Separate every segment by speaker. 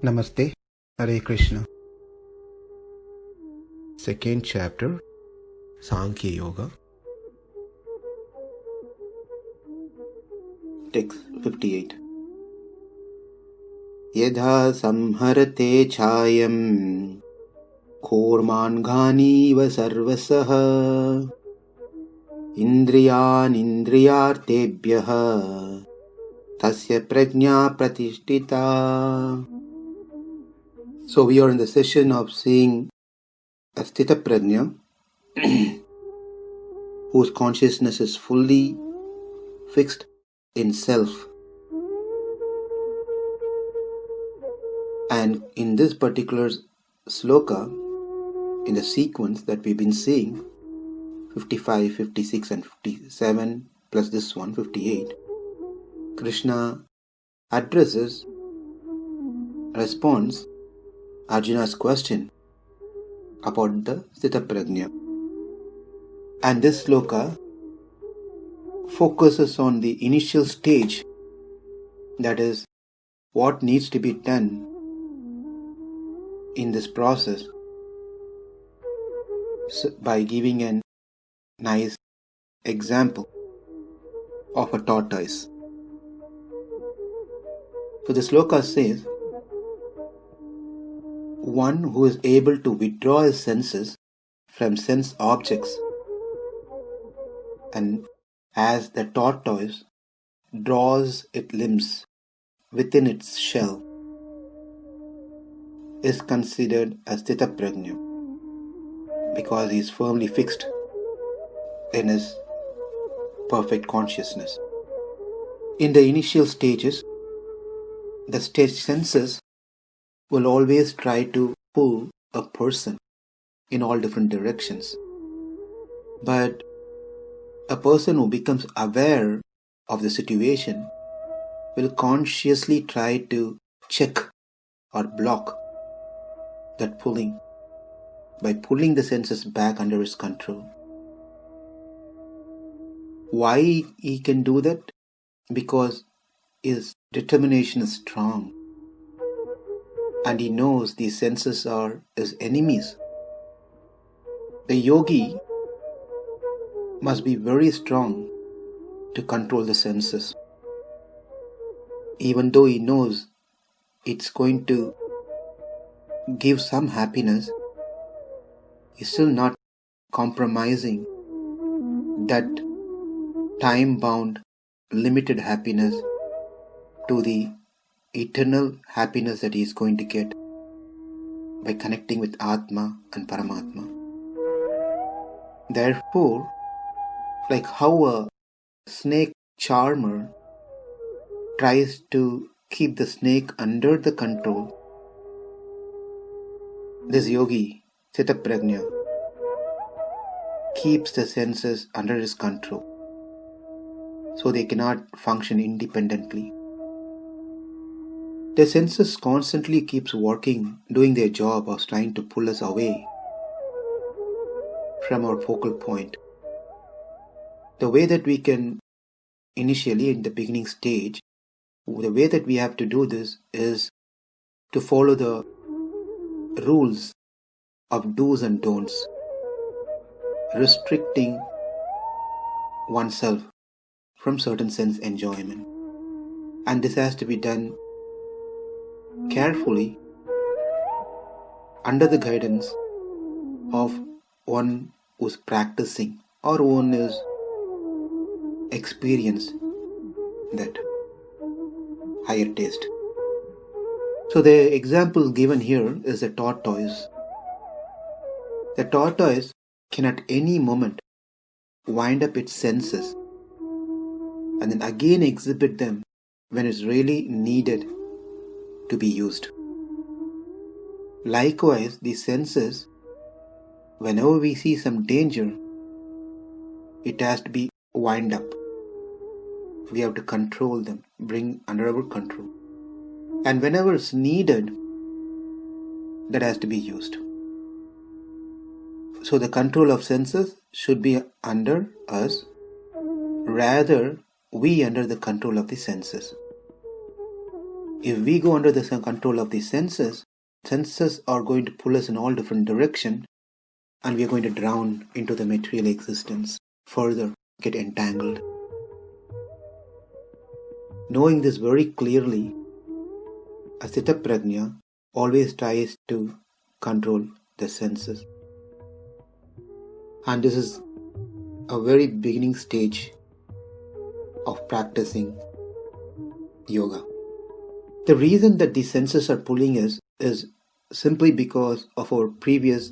Speaker 1: Namaste, Hare Krishna. Second chapter, Sankhya Yoga. Text 58. Yadā saṁharate cāyaṁ kūrmo ṅgānīva sarvaśaḥ indriyāṇīndriyārthebhyas tasya prajñā pratiṣṭhitā. So we are in the session of seeing a sthita prajñā whose consciousness is fully fixed in self. And in this particular sloka, in the sequence that we've been seeing, 55, 56 and 57 plus this one, 58, Krishna responds Arjuna's question about the sthita prajñā. And this sloka focuses on the initial stage, that is, what needs to be done in this process, by giving a nice example of a tortoise. So the sloka says, one who is able to withdraw his senses from sense objects, and as the tortoise draws its limbs within its shell, is considered a sthita prajñā, because he is firmly fixed in his perfect consciousness. In the initial stages, the senses will always try to pull a person in all different directions. But a person who becomes aware of the situation will consciously try to check or block that pulling by pulling the senses back under his control. Why he can do that? Because his determination is strong, and he knows these senses are his enemies. The yogi must be very strong to control the senses. Even though he knows it's going to give some happiness, he's still not compromising that time-bound, limited happiness to the eternal happiness that he is going to get by connecting with Atma and Paramatma. Therefore, like how a snake charmer tries to keep the snake under the control, this yogi, sthita prajñā, keeps the senses under his control, so they cannot function independently. The senses constantly keeps working, doing their job of trying to pull us away from our focal point. The way that we can, initially in the beginning stage, the way that we have to do this is to follow the rules of do's and don'ts, restricting oneself from certain sense enjoyment. And this has to be done carefully under the guidance of one who is practicing or one is experienced that higher taste. So the example given here is a tortoise. The tortoise can at any moment wind up its senses and then again exhibit them when it's really needed to be used. Likewise, the senses, whenever we see some danger, it has to be wind up. We have to control them, bring under our control. And whenever it's needed, that has to be used. So the control of senses should be under us, rather we under the control of the senses. If we go under the control of the senses are going to pull us in all different directions, and we are going to drown into the material existence, further get entangled. Knowing this very clearly, a sthita prajñā always tries to control the senses. And this is a very beginning stage of practicing yoga. The reason that the senses are pulling us is simply because of our previous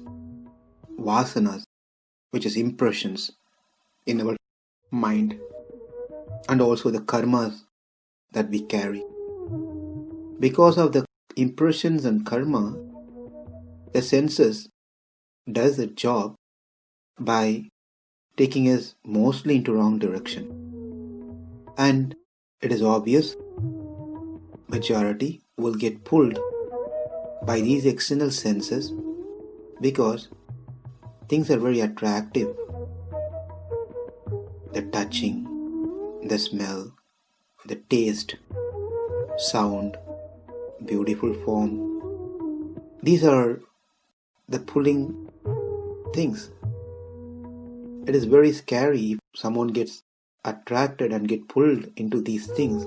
Speaker 1: vasanas, which is impressions in our mind, and also the karmas that we carry. Because of the impressions and karma, the senses does the job by taking us mostly into wrong direction. And it is obvious, majority will get pulled by these external senses because things are very attractive. The touching, the smell, the taste, sound, beautiful form. These are the pulling things. It is very scary if someone gets attracted and get pulled into these things.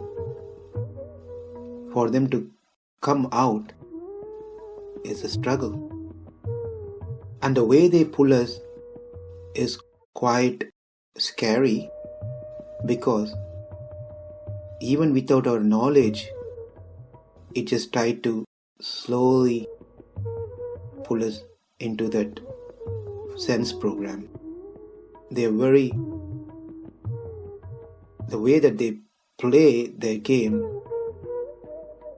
Speaker 1: For them to come out is a struggle. And the way they pull us is quite scary, because even without our knowledge, it just tried to slowly pull us into that sense program. The way that they play their game,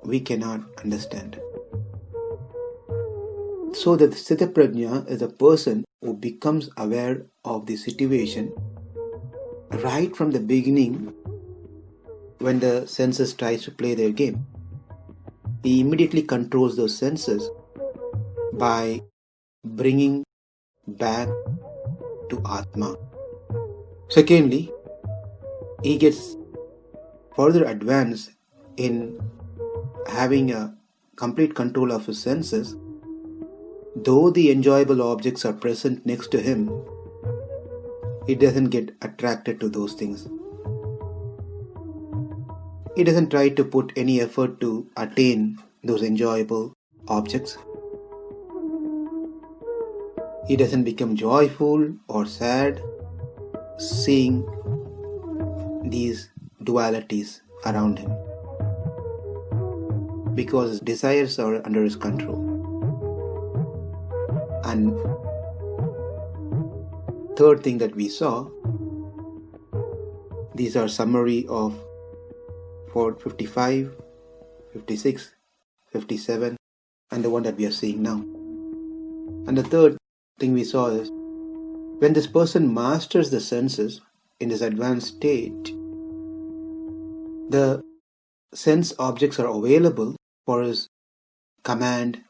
Speaker 1: we cannot understand. So that sthita prajñā is a person who becomes aware of the situation right from the beginning when the senses tries to play their game. He immediately controls those senses by bringing back to Atma. Secondly, he gets further advanced in having a complete control of his senses. Though the enjoyable objects are present next to him, he doesn't get attracted to those things. He doesn't try to put any effort to attain those enjoyable objects. He doesn't become joyful or sad seeing these dualities around him, because his desires are under his control. And third thing that we saw, these are summary of 55, 56, 57 and the one that we are seeing now. And the third thing we saw is, when this person masters the senses in this advanced state, the sense objects are available for his command,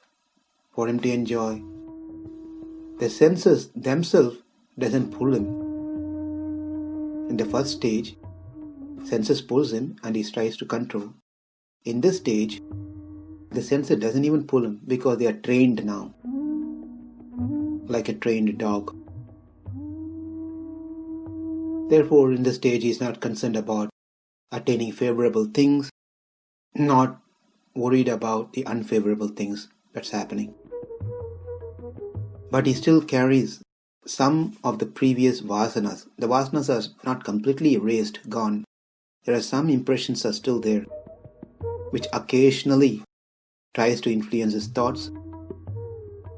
Speaker 1: for him to enjoy. The senses themselves doesn't pull him. In the first stage, senses pulls him and he tries to control. In this stage, the senses doesn't even pull him because they are trained now, like a trained dog. Therefore, in this stage, he is not concerned about attaining favorable things, not worried about the unfavorable things that's happening. But he still carries some of the previous vasanas. The vasanas are not completely erased, gone. There are some impressions that are still there, which occasionally tries to influence his thoughts,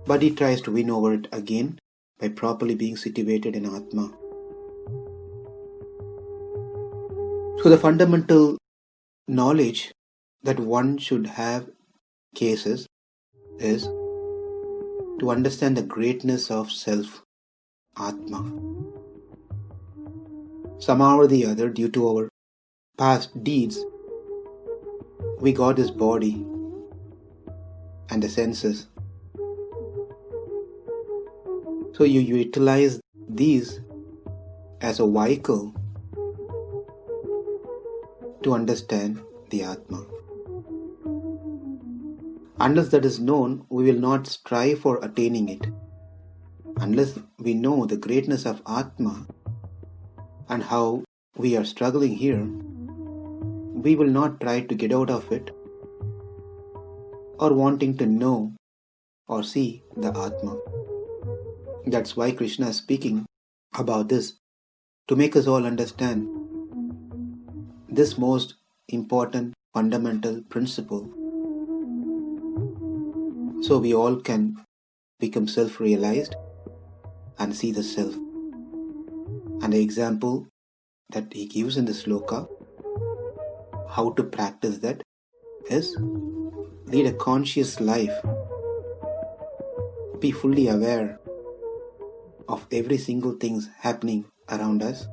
Speaker 1: but he tries to win over it again by properly being situated in Atma. So the fundamental knowledge that one should have cases is to understand the greatness of self, Atma. Somehow or the other, due to our past deeds, we got this body and the senses. So you utilize these as a vehicle to understand the Atma. Unless that is known, we will not strive for attaining it. Unless we know the greatness of Atma and how we are struggling here, we will not try to get out of it or wanting to know or see the Atma. That's why Krishna is speaking about this, to make us all understand this most important fundamental principle, so we all can become self-realized and see the self. And the example that he gives in the Sloka, how to practice that, is lead a conscious life. Be fully aware of every single thing happening around us,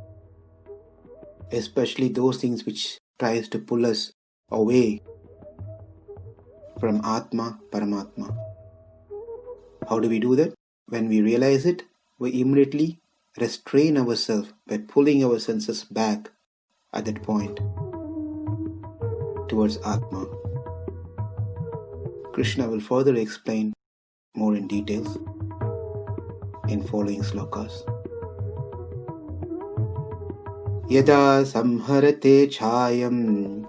Speaker 1: especially those things which tries to pull us away from Atma, Paramatma. How do we do that? When we realize it, we immediately restrain ourselves by pulling our senses back at that point towards Atma. Krishna will further explain more in details in following slokas. Yadā saṁharate cāyaṁ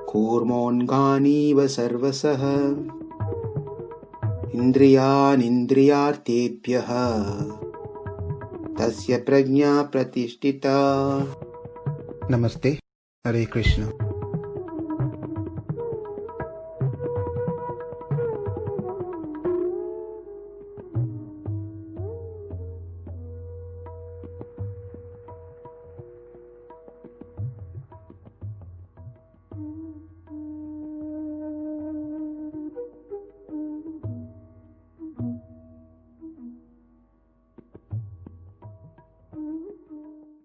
Speaker 1: kūrmo ṅgānīva sarvaśaḥ indriyāṇīndriyārthebhyas tasya prajñā pratiṣṭhitā. Namaste. Hare Krishna.